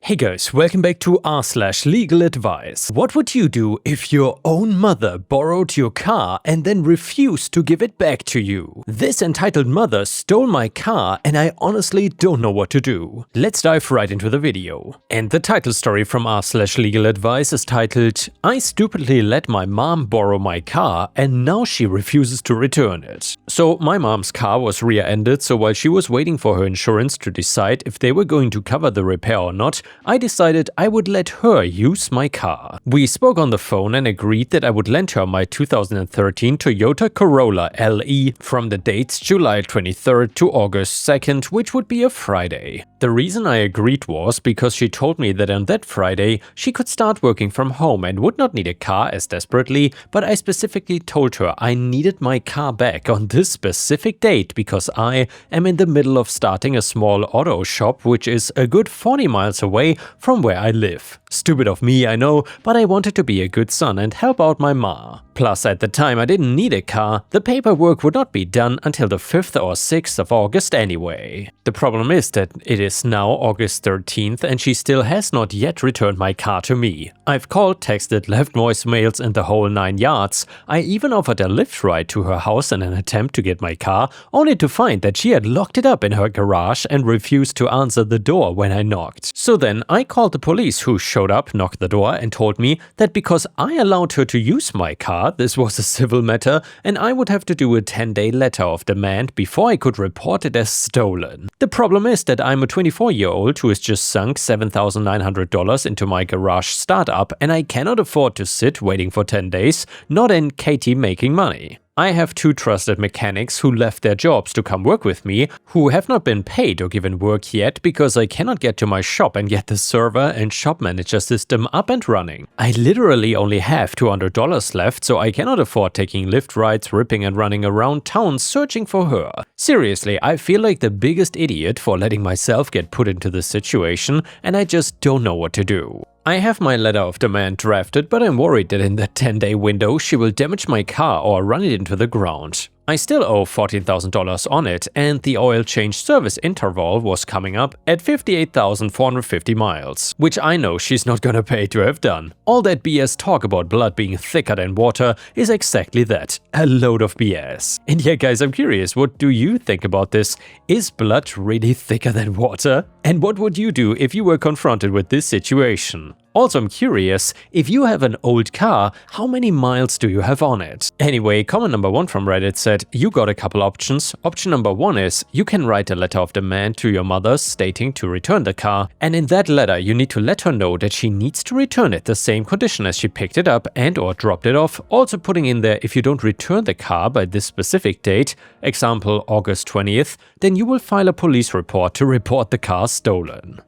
Hey guys, welcome back to r/LegalAdvice. What would you do if your own mother borrowed your car and then refused to give it back to you? This entitled mother stole my car and I honestly don't know what to do. Let's dive right into the video. And the title story from r/LegalAdvice is titled, I stupidly let my mom borrow my car and now she refuses to return it. So my mom's car was rear-ended, so while she was waiting for her insurance to decide if they were going to cover the repair or not, I decided I would let her use my car. We spoke on the phone and agreed that I would lend her my 2013 Toyota Corolla LE from the dates July 23rd to August 2nd, which would be a Friday. The reason I agreed was because she told me that on that Friday she could start working from home and would not need a car as desperately, but I specifically told her I needed my car back on this specific date because I am in the middle of starting a small auto shop which is a good 40 miles away from where I live. Stupid of me, I know, but I wanted to be a good son and help out my ma. Plus, at the time I didn't need a car, the paperwork would not be done until the 5th or 6th of August anyway. The problem is that it is now August 13th and she still has not yet returned my car to me. I've called, texted, left voicemails and the whole 9 yards. I even offered a lift ride to her house in an attempt to get my car, only to find that she had locked it up in her garage and refused to answer the door when I knocked. So then I called the police, who showed up, knocked the door and told me that because I allowed her to use my car, this was a civil matter and I would have to do a 10-day letter of demand before I could report it as stolen. The problem is that I'm a 24-year-old who has just sunk $7,900 into my garage startup and I cannot afford to sit waiting for 10 days, not in Katie making money. I have 2 trusted mechanics who left their jobs to come work with me, who have not been paid or given work yet because I cannot get to my shop and get the server and shop manager system up and running. I literally only have $200 left, so I cannot afford taking lift rides, ripping and running around town searching for her. Seriously, I feel like the biggest idiot for letting myself get put into this situation and I just don't know what to do. I have my letter of demand drafted, but I'm worried that in that 10-day window she will damage my car or run it into the ground. I still owe $14,000 on it and the oil change service interval was coming up at 58,450 miles, which I know she's not gonna pay to have done. All that BS talk about blood being thicker than water is exactly that, a load of BS. And yeah guys, I'm curious, what do you think about this? Is blood really thicker than water? And what would you do if you were confronted with this situation? Also, I'm curious, if you have an old car, how many miles do you have on it? Anyway, comment number 1 from Reddit said, you got a couple options. Option number 1 is, you can write a letter of demand to your mother stating to return the car, and in that letter you need to let her know that she needs to return it the same condition as she picked it up and or dropped it off, also putting in there if you don't return the car by this specific date, example August 20th, then you will file a police report to report the car stolen.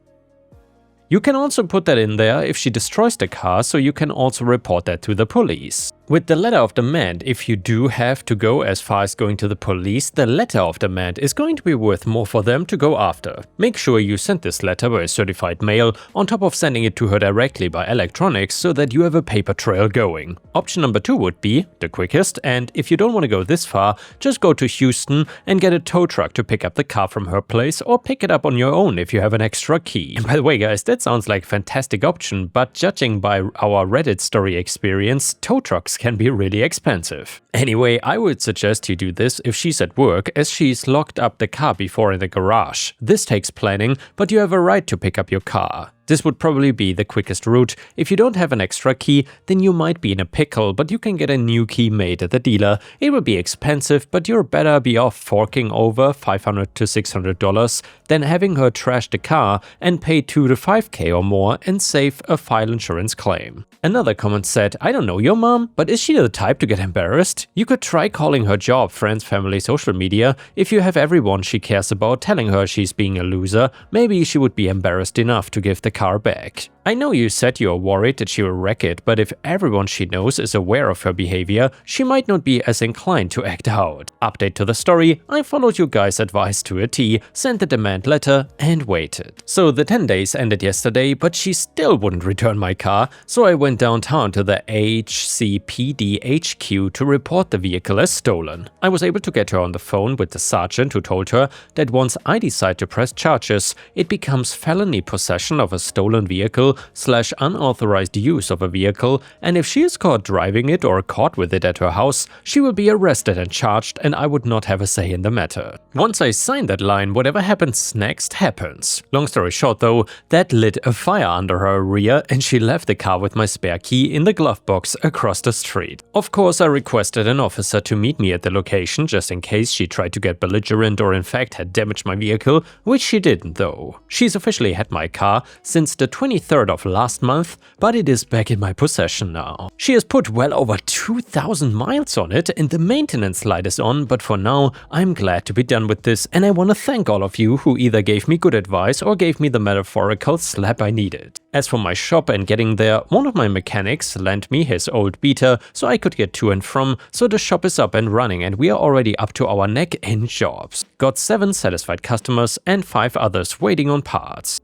You can also put that in there if she destroys the car, so you can also report that to the police. With the letter of demand, if you do have to go as far as going to the police, the letter of demand is going to be worth more for them to go after. Make sure you send this letter by certified mail on top of sending it to her directly by electronics so that you have a paper trail going. Option number 2 would be the quickest, and if you don't want to go this far, just go to Houston and get a tow truck to pick up the car from her place or pick it up on your own if you have an extra key. And by the way guys, that sounds like a fantastic option, but judging by our Reddit story experience, tow trucks can be really expensive. Anyway, I would suggest you do this if she's at work, as she's locked up the car before in the garage. This takes planning, but you have a right to pick up your car. This would probably be the quickest route. If you don't have an extra key, then you might be in a pickle, but you can get a new key made at the dealer. It will be expensive, but you're better be off forking over $500 to $600 than having her trash the car and pay $2 to $5K or more and save a file insurance claim. Another comment said, I don't know your mom, but is she the type to get embarrassed? You could try calling her job, friends, family, social media. If you have everyone she cares about telling her she's being a loser, maybe she would be embarrassed enough to give the car back. I know you said you are worried that she will wreck it, but if everyone she knows is aware of her behavior, she might not be as inclined to act out. Update to the story, I followed you guys' advice to a T, sent the demand letter and waited. So the 10 days ended yesterday, but she still wouldn't return my car, so I went downtown to the HCPD HQ to report the vehicle as stolen. I was able to get her on the phone with the sergeant, who told her that once I decide to press charges, it becomes felony possession of a stolen vehicle/unauthorized use of a vehicle, and if she is caught driving it or caught with it at her house, she will be arrested and charged, and I would not have a say in the matter. Once I signed that line, whatever happens next happens. Long story short though, that lit a fire under her rear and she left the car with my spare key in the glove box across the street. Of course, I requested an officer to meet me at the location just in case she tried to get belligerent or in fact had damaged my vehicle, which she didn't though. She's officially had my car since the 23rd of last month, but it is back in my possession now. She has put well over 2,000 miles on it and the maintenance light is on, but for now I'm glad to be done with this, and I want to thank all of you who either gave me good advice or gave me the metaphorical slap I needed. As for my shop and getting there, one of my mechanics lent me his old beater so I could get to and from, so the shop is up and running and we are already up to our neck in jobs. Got 7 satisfied customers and 5 others waiting on parts.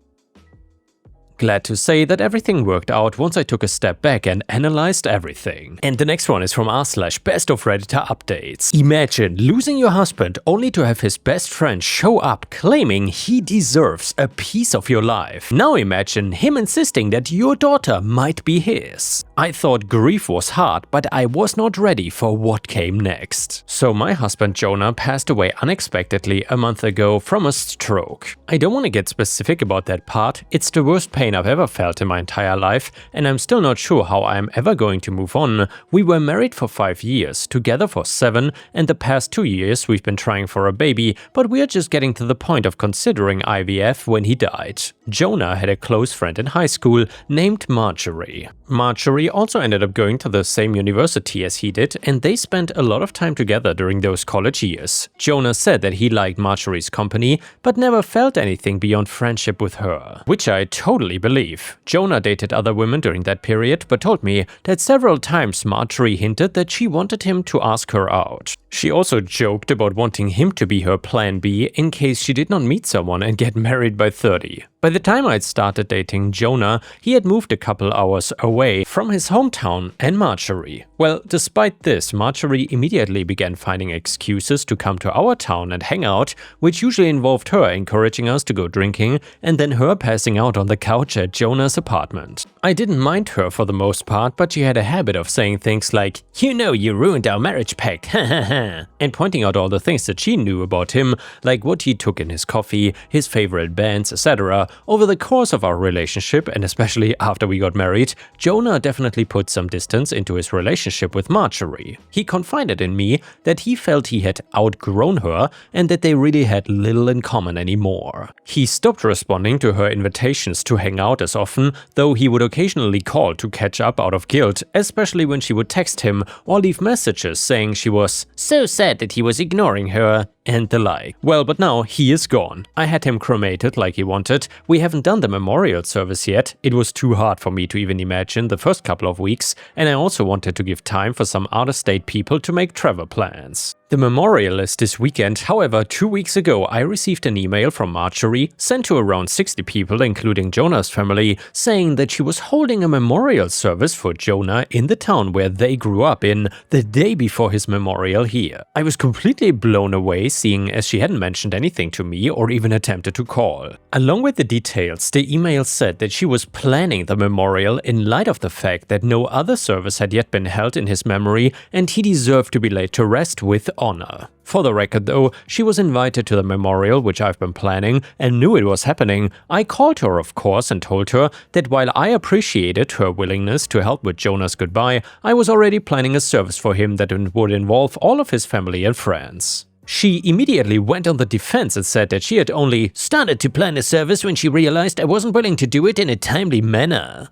Glad to say that everything worked out once I took a step back and analyzed everything. And the next one is from r/best of Redditor updates. Imagine losing your husband only to have his best friend show up claiming he deserves a piece of your life. Now imagine him insisting that your daughter might be his. I thought grief was hard, but I was not ready for what came next. So my husband Jonah passed away unexpectedly a month ago from a stroke. I don't want to get specific about that part, it's the worst pain I've ever felt in my entire life, and I'm still not sure how I am ever going to move on. We were married for 5 years, together for 7, and the past 2 years we've been trying for a baby, but we are just getting to the point of considering IVF when he died. Jonah had a close friend in high school named Marjorie. Marjorie also ended up going to the same university as he did, and they spent a lot of time together during those college years. Jonah said that he liked Marjorie's company, but never felt anything beyond friendship with her, which I totally believe. Jonah dated other women during that period, but told me that several times Marjorie hinted that she wanted him to ask her out. She also joked about wanting him to be her plan B in case she did not meet someone and get married by 30. By the time I'd started dating Jonah, he had moved a couple hours away from his hometown and Marjorie. Well, despite this, Marjorie immediately began finding excuses to come to our town and hang out, which usually involved her encouraging us to go drinking and then her passing out on the couch at Jonah's apartment. I didn't mind her for the most part, but she had a habit of saying things like, "You know you ruined our marriage pact, hahaha," and pointing out all the things that she knew about him, like what he took in his coffee, his favorite bands, etc. Over the course of our relationship, and especially after we got married, Jonah definitely put some distance into his relationship with Marjorie. He confided in me that he felt he had outgrown her and that they really had little in common anymore. He stopped responding to her invitations to hang out as often, though he would occasionally call to catch up out of guilt, especially when she would text him or leave messages saying she was so sad that he was ignoring her and the like. Well, but now he is gone. I had him cremated like he wanted. We haven't done the memorial service yet. It was too hard for me to even imagine the first couple of weeks, and I also wanted to give time for some out-of-state people to make travel plans. The memorial is this weekend. However, 2 weeks ago I received an email from Marjorie, sent to around 60 people including Jonah's family, saying that she was holding a memorial service for Jonah in the town where they grew up in the day before his memorial here. I was completely blown away, seeing as she hadn't mentioned anything to me or even attempted to call. Along with the details, the email said that she was planning the memorial in light of the fact that no other service had yet been held in his memory and he deserved to be laid to rest with honor. For the record though, she was invited to the memorial, which I've been planning, and knew it was happening. I called her of course and told her that while I appreciated her willingness to help with Jonah's goodbye, I was already planning a service for him that would involve all of his family and friends. She immediately went on the defense and said that she had only started to plan a service when she realized I wasn't willing to do it in a timely manner.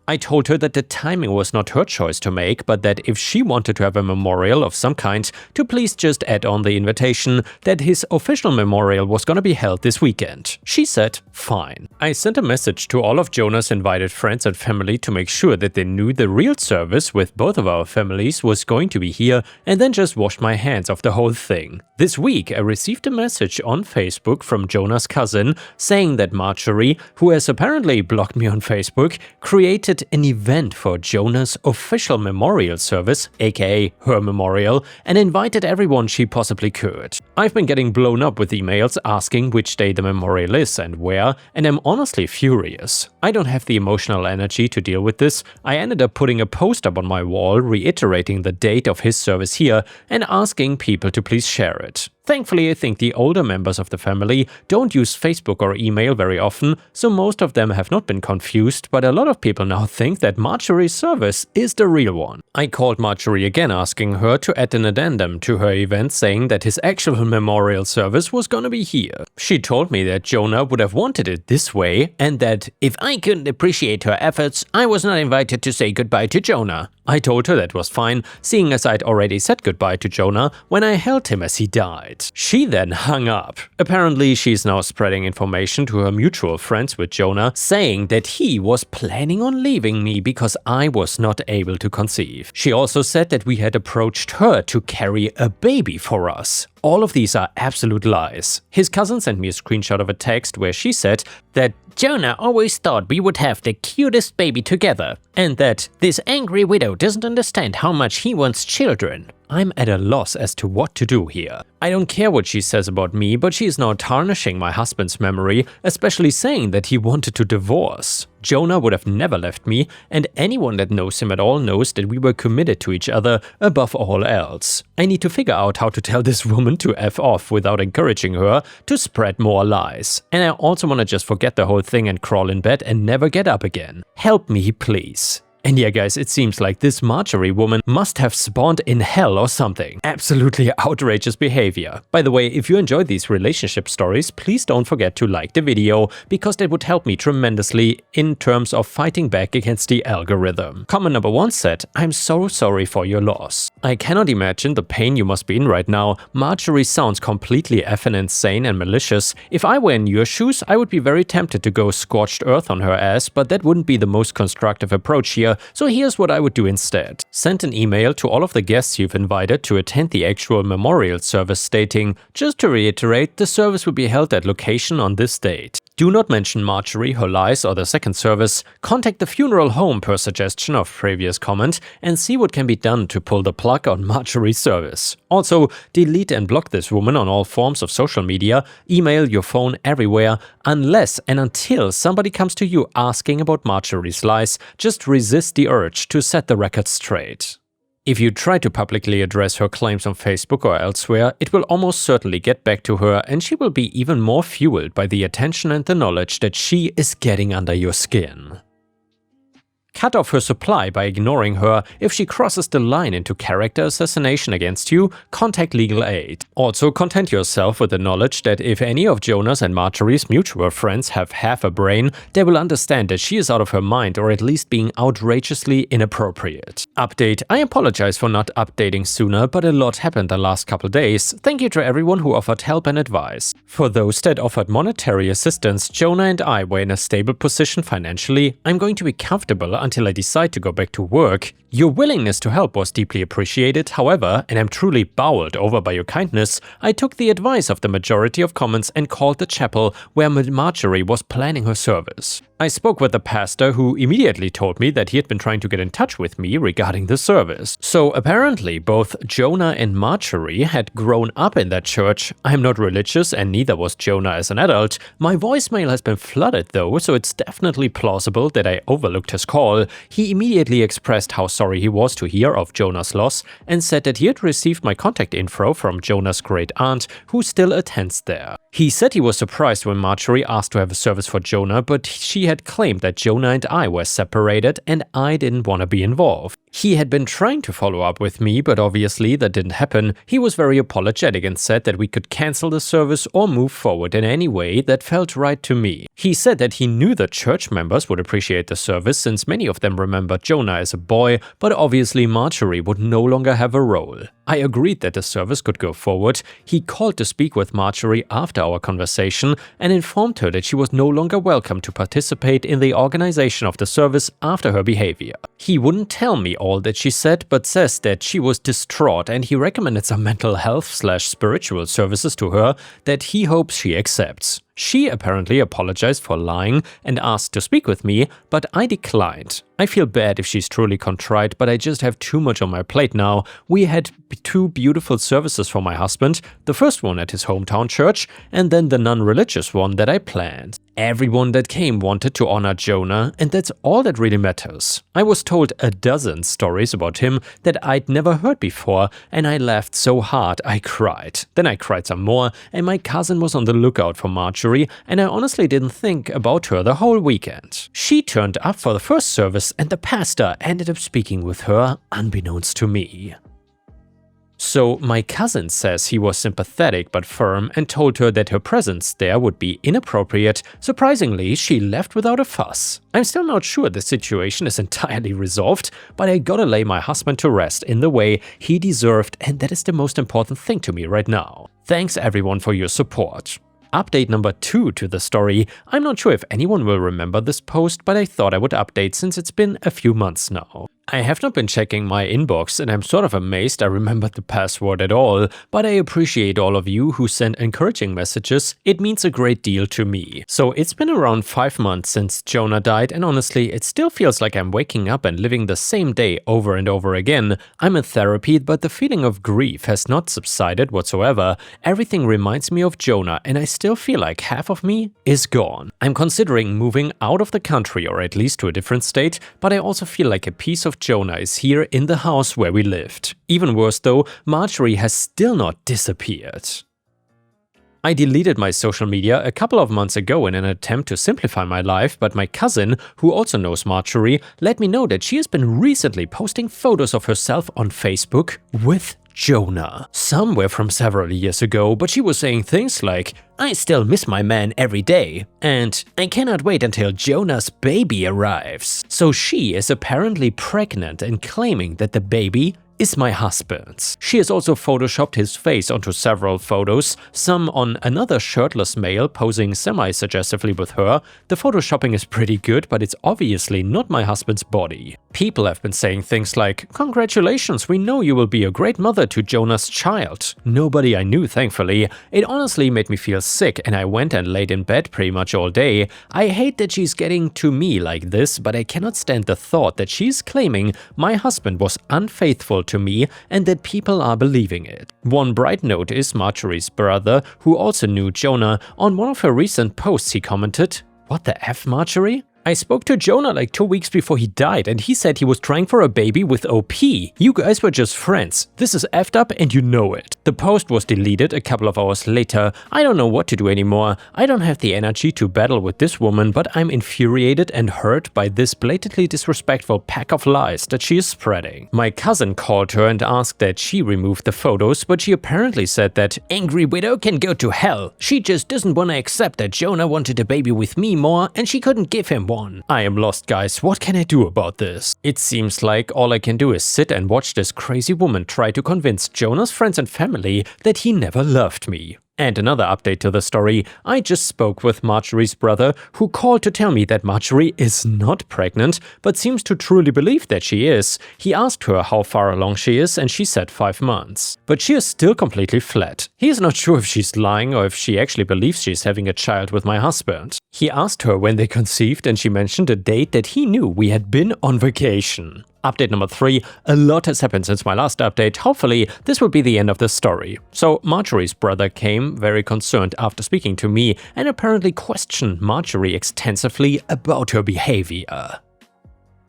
I told her that the timing was not her choice to make, but that if she wanted to have a memorial of some kind, to please just add on the invitation that his official memorial was gonna be held this weekend. She said, fine. I sent a message to all of Jonah's invited friends and family to make sure that they knew the real service with both of our families was going to be here, and then just washed my hands of the whole thing. This week, I received a message on Facebook from Jonah's cousin saying that Marjorie, who has apparently blocked me on Facebook, created created an event for Jonah's official memorial service, aka her memorial, and invited everyone she possibly could. I've been getting blown up with emails asking which day the memorial is and where, and I'm honestly furious. I don't have the emotional energy to deal with this. I ended up putting a post up on my wall reiterating the date of his service here and asking people to please share it. Thankfully, I think the older members of the family don't use Facebook or email very often, so most of them have not been confused, but a lot of people now think that Marjorie's service is the real one. I called Marjorie again asking her to add an addendum to her event saying that his actual memorial service was gonna be here. She told me that Jonah would have wanted it this way and that if I couldn't appreciate her efforts, I was not invited to say goodbye to Jonah. I told her that was fine, seeing as I'd already said goodbye to Jonah when I held him as he died. She then hung up. Apparently, she's now spreading information to her mutual friends with Jonah, saying that he was planning on leaving me because I was not able to conceive. She also said that we had approached her to carry a baby for us. All of these are absolute lies. His cousin sent me a screenshot of a text where she said that Jonah always thought we would have the cutest baby together, and that this angry widow doesn't understand how much he wants children. I'm at a loss as to what to do here. I don't care what she says about me, but she is now tarnishing my husband's memory, especially saying that he wanted to divorce. Jonah would have never left me, and anyone that knows him at all knows that we were committed to each other above all else. I need to figure out how to tell this woman to F off without encouraging her to spread more lies. And I also want to just forget the whole thing and crawl in bed and never get up again. Help me, please. And yeah guys, it seems like this Marjorie woman must have spawned in hell or something. Absolutely outrageous behavior. By the way, if you enjoyed these relationship stories, please don't forget to like the video, because that would help me tremendously in terms of fighting back against the algorithm. Comment number 1 said, I'm so sorry for your loss. I cannot imagine the pain you must be in right now. Marjorie sounds completely effing insane and malicious. If I were in your shoes, I would be very tempted to go scorched earth on her ass, but that wouldn't be the most constructive approach here. So here's what I would do instead. Send an email to all of the guests you've invited to attend the actual memorial service stating, just to reiterate, the service will be held at location on this date. Do not mention Marjorie, her lies, or the second service. Contact the funeral home per suggestion of previous comment and see what can be done to pull the plug on Marjorie's service. Also, delete and block this woman on all forms of social media, email, your phone, everywhere, unless and until somebody comes to you asking about Marjorie's lies. Just resist the urge to set the record straight. If you try to publicly address her claims on Facebook or elsewhere, it will almost certainly get back to her, and she will be even more fueled by the attention and the knowledge that she is getting under your skin. Cut off her supply by ignoring her. If she crosses the line into character assassination against you, contact legal aid. Also, content yourself with the knowledge that if any of Jonah's and Marjorie's mutual friends have half a brain, they will understand that she is out of her mind or at least being outrageously inappropriate. Update: I apologize for not updating sooner, but a lot happened the last couple days. Thank you to everyone who offered help and advice. For those that offered monetary assistance, Jonah and I were in a stable position financially. I'm going to be comfortable until I decide to go back to work. Your willingness to help was deeply appreciated, however, and I'm truly bowled over by your kindness, I took the advice of the majority of comments and called the chapel where Marjorie was planning her service. I spoke with the pastor, who immediately told me that he had been trying to get in touch with me regarding the service. So apparently both Jonah and Marjorie had grown up in that church. I'm not religious and neither was Jonah as an adult. My voicemail has been flooded though, so it's definitely plausible that I overlooked his call. He immediately expressed how sorry he was to hear of Jonah's loss and said that he had received my contact info from Jonah's great aunt, who still attends there. He said he was surprised when Marjorie asked to have a service for Jonah, but she had claimed that Jonah and I were separated and I didn't want to be involved. He had been trying to follow up with me, but obviously that didn't happen. He was very apologetic and said that we could cancel the service or move forward in any way that felt right to me. He said that he knew that church members would appreciate the service since many of them remembered Jonah as a boy, but obviously Marjorie would no longer have a role. I agreed that the service could go forward. He called to speak with Marjorie after our conversation and informed her that she was no longer welcome to participate in the organization of the service after her behavior. He wouldn't tell me all that she said, but says that she was distraught and he recommended some mental health/spiritual services to her that he hopes she accepts. She apparently apologized for lying and asked to speak with me, but I declined. I feel bad if she's truly contrite, but I just have too much on my plate now. We had 2 beautiful services for my husband, the first one at his hometown church, and then the non-religious one that I planned. Everyone that came wanted to honor Jonah, and that's all that really matters. I was told a dozen stories about him that I'd never heard before, and I laughed so hard I cried. Then I cried some more, and my cousin was on the lookout for Marjorie, and I honestly didn't think about her the whole weekend. She turned up for the first service, and the pastor ended up speaking with her, unbeknownst to me. So my cousin says he was sympathetic but firm and told her that her presence there would be inappropriate. Surprisingly, she left without a fuss. I'm still not sure the situation is entirely resolved, but I gotta lay my husband to rest in the way he deserved, and that is the most important thing to me right now. Thanks everyone for your support. Update number 2 to the story. I'm not sure if anyone will remember this post, but I thought I would update since it's been a few months now. I have not been checking my inbox and I'm sort of amazed I remembered the password at all, but I appreciate all of you who send encouraging messages. It means a great deal to me. So it's been around 5 months since Jonah died, and honestly, it still feels like I'm waking up and living the same day over and over again. I'm in therapy, but the feeling of grief has not subsided whatsoever. Everything reminds me of Jonah, and I still feel like half of me is gone. I'm considering moving out of the country, or at least to a different state, but I also feel like a piece of Jonah is here in the house where we lived. Even worse though, Marjorie has still not disappeared. I deleted my social media a couple of months ago in an attempt to simplify my life, but my cousin, who also knows Marjorie, let me know that she has been recently posting photos of herself on Facebook with Jonah. Some were from several years ago, but she was saying things like, "I still miss my man every day," and "I cannot wait until Jonah's baby arrives." So she is apparently pregnant and claiming that the baby is my husband's. She has also photoshopped his face onto several photos, some on another shirtless male posing semi-suggestively with her. The photoshopping is pretty good, but it's obviously not my husband's body. People have been saying things like, "Congratulations, we know you will be a great mother to Jonah's child." Nobody I knew, thankfully. It honestly made me feel sick, and I went and laid in bed pretty much all day. I hate that she's getting to me like this, but I cannot stand the thought that she's claiming my husband was unfaithful to me and that people are believing it. One bright note is Marjorie's brother, who also knew Jonah. On one of her recent posts he commented, "What the F, Marjorie? I spoke to Jonah like 2 weeks before he died and he said he was trying for a baby with OP. You guys were just friends. This is effed up and you know it." The post was deleted a couple of hours later. I don't know what to do anymore. I don't have the energy to battle with this woman, but I'm infuriated and hurt by this blatantly disrespectful pack of lies that she is spreading. My cousin called her and asked that she remove the photos, but she apparently said that "Angry widow can go to hell. She just doesn't want to accept that Jonah wanted a baby with me more and she couldn't give him one." I am lost, guys. What can I do about this? It seems like all I can do is sit and watch this crazy woman try to convince Jonah's friends and family that he never loved me. And another update to the story, I just spoke with Marjorie's brother, who called to tell me that Marjorie is not pregnant, but seems to truly believe that she is. He asked her how far along she is, and she said 5 months. But she is still completely flat. He is not sure if she's lying or if she actually believes she's having a child with my husband. He asked her when they conceived, and she mentioned a date that he knew we had been on vacation. Update number 3, a lot has happened since my last update. Hopefully, this will be the end of the story. So, Marjorie's brother came very concerned after speaking to me and apparently questioned Marjorie extensively about her behavior.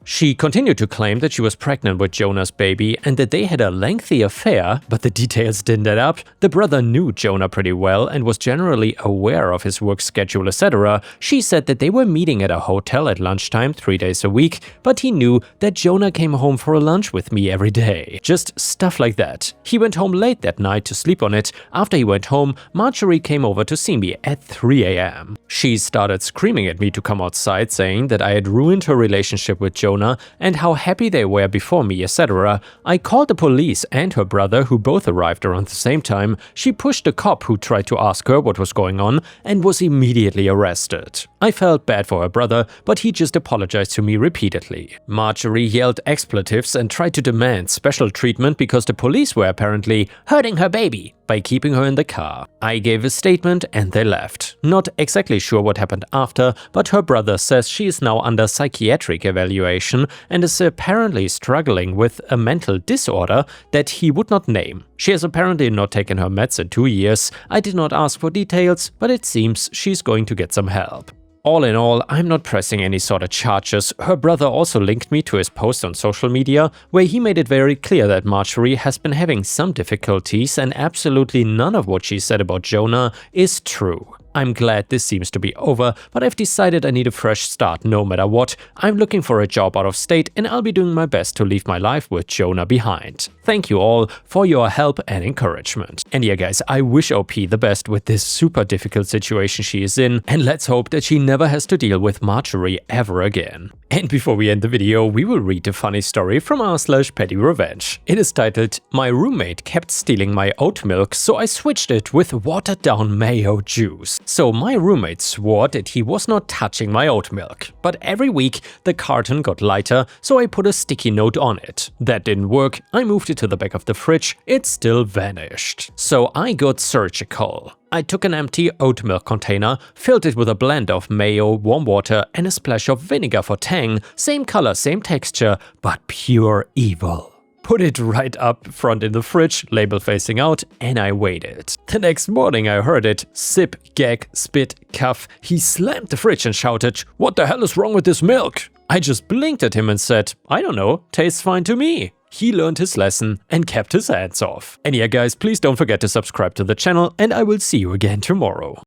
She continued to claim that she was pregnant with Jonah's baby and that they had a lengthy affair, but the details didn't add up. The brother knew Jonah pretty well and was generally aware of his work schedule, etc. She said that they were meeting at a hotel at lunchtime 3 days a week, but he knew that Jonah came home for a lunch with me every day. Just stuff like that. He went home late that night to sleep on it. After he went home, Marjorie came over to see me at 3 a.m. She started screaming at me to come outside, saying that I had ruined her relationship with Jonah and how happy they were before me, etc. I called the police and her brother, who both arrived around the same time. She pushed a cop who tried to ask her what was going on and was immediately arrested. I felt bad for her brother, but he just apologized to me repeatedly. Marjorie yelled expletives and tried to demand special treatment because the police were apparently hurting her baby. by keeping her in the car. I gave a statement and they left. Not exactly sure what happened after, but her brother says she is now under psychiatric evaluation and is apparently struggling with a mental disorder that he would not name. She has apparently not taken her meds in 2 years. I did not ask for details, but it seems she's going to get some help. All in all, I'm not pressing any sort of charges. Her brother also linked me to his post on social media, where he made it very clear that Marjorie has been having some difficulties and absolutely none of what she said about Jonah is true. I'm glad this seems to be over, but I've decided I need a fresh start no matter what. I'm looking for a job out of state and I'll be doing my best to leave my life with Jonah behind. Thank you all for your help and encouragement. And yeah guys, I wish OP the best with this super difficult situation she is in, and let's hope that she never has to deal with Marjorie ever again. And before we end the video, we will read a funny story from r/pettyrevenge. It is titled, "My roommate kept stealing my oat milk, so I switched it with watered down mayo juice. So my roommate swore that he was not touching my oat milk, but every week the carton got lighter, so I put a sticky note on it. That didn't work, I moved it to the back of the fridge, it still vanished. So I got surgical. I took an empty oat milk container, filled it with a blend of mayo, warm water and a splash of vinegar for tang, same color, same texture, but pure evil. Put it right up front in the fridge, label facing out, and I waited. The next morning I heard it. Sip, gag, spit, cough. He slammed the fridge and shouted, "What the hell is wrong with this milk?" I just blinked at him and said, "I don't know, tastes fine to me." He learned his lesson and kept his hands off. And yeah guys, please don't forget to subscribe to the channel and I will see you again tomorrow.